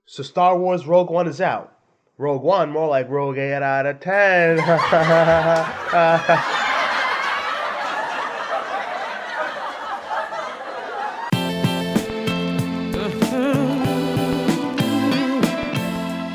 So Star Wars Rogue One is out. Rogue One, more like Rogue 8 out of 10.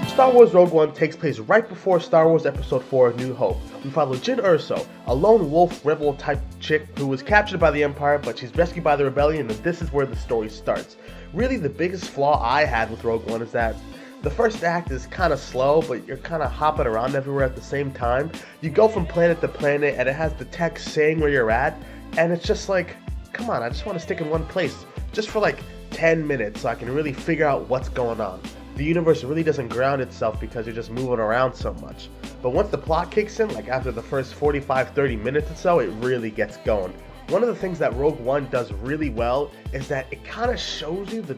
Star Wars Rogue One takes place right before Star Wars Episode 4 New Hope. We follow Jyn Erso, a lone wolf rebel type chick who was captured by the Empire, but she's rescued by the rebellion, and this is where the story starts. Really, the biggest flaw I had with Rogue One is that the first act is kind of slow, but you're kind of hopping around everywhere at the same time. You go from planet to planet, and it has the text saying where you're at, and it's just like, come on, I just want to stick in one place, just for like 10 minutes so I can really figure out what's going on. The universe really doesn't ground itself because you're just moving around so much. But once the plot kicks in, like after the first 45-30 minutes or so, it really gets going. One of the things that Rogue One does really well is that it kind of shows you the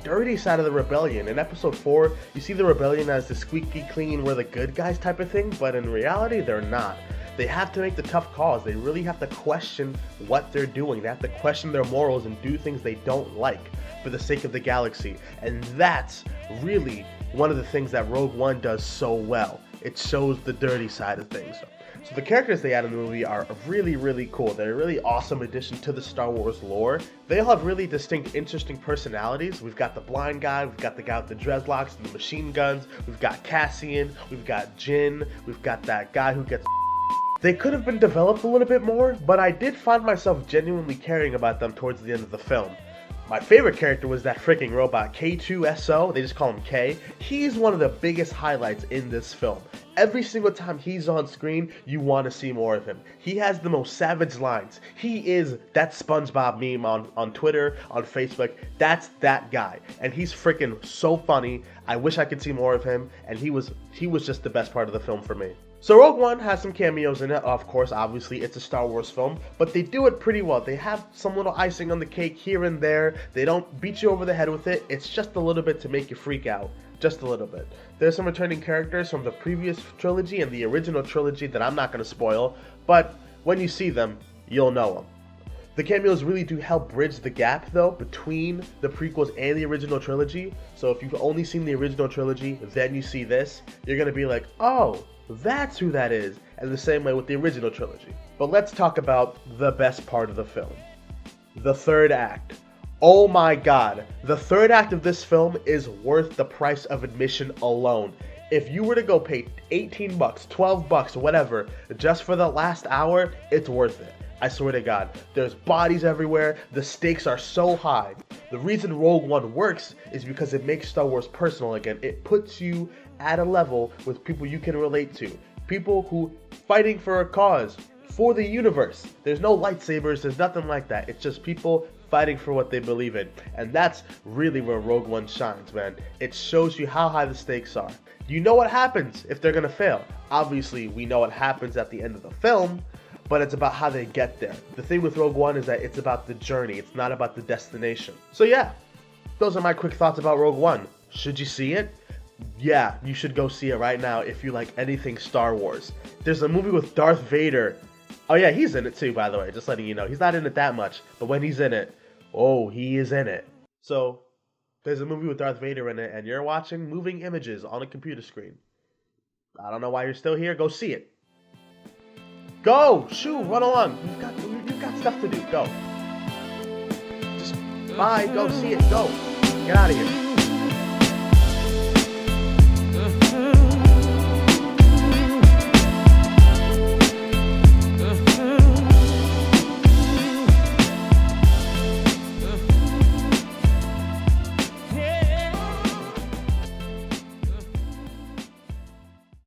dirty side of the rebellion. In episode 4, you see the rebellion as the squeaky clean, we're the good guys type of thing, but in reality, they're not. They have to make the tough calls. They really have to question what they're doing. They have to question their morals and do things they don't like for the sake of the galaxy. And that's really one of the things that Rogue One does so well. It shows the dirty side of things. So the characters they add in the movie are really, really cool. They're a really awesome addition to the Star Wars lore. They all have really distinct, interesting personalities. We've got the blind guy, we've got the guy with the dreadlocks and the machine guns, we've got Cassian, we've got Jyn, we've got that guy who gets... They could have been developed a little bit more, but I did find myself genuinely caring about them towards the end of the film. My favorite character was that freaking robot, K2SO, they just call him K. He's one of the biggest highlights in this film. Every single time he's on screen, you want to see more of him. He has the most savage lines. He is that SpongeBob meme on Twitter, on Facebook. That's that guy. And he's freaking so funny. I wish I could see more of him, and he was just the best part of the film for me. So Rogue One has some cameos in it, of course, obviously it's a Star Wars film, but they do it pretty well. They have some little icing on the cake here and there. They don't beat you over the head with it. It's just a little bit to make you freak out. Just a little bit. There's some returning characters from the previous trilogy and the original trilogy that I'm not going to spoil, but when you see them, you'll know them. The cameos really do help bridge the gap, though, between the prequels and the original trilogy. So if you've only seen the original trilogy, then you see this, you're going to be like, oh, that's who that is, and the same way with the original trilogy. But let's talk about the best part of the film. The third act. Oh my god, the third act of this film is worth the price of admission alone. If you were to go pay 18 bucks, 12 bucks, whatever, just for the last hour, it's worth it. I swear to God, there's bodies everywhere, the stakes are so high. The reason Rogue One works is because it makes Star Wars personal again. It puts you at a level with people you can relate to. People who fighting for a cause, for the universe. There's no lightsabers, there's nothing like that. It's just people fighting for what they believe in. And that's really where Rogue One shines, man. It shows you how high the stakes are. You know what happens if they're gonna fail. Obviously, we know what happens at the end of the film, but it's about how they get there. The thing with Rogue One is that it's about the journey, it's not about the destination. So yeah, those are my quick thoughts about Rogue One. Should you see it? Yeah, you should go see it right now if you like anything Star Wars. There's a movie with Darth Vader. Oh yeah, he's in it too, by the way, just letting you know. He's not in it that much, but when he's in it, oh, he is in it. So, there's a movie with Darth Vader in it, and you're watching moving images on a computer screen. I don't know why you're still here, go see it. Go! Shoo! Run along! You've got stuff to do, go. Just, bye, go see it, go. Get out of here.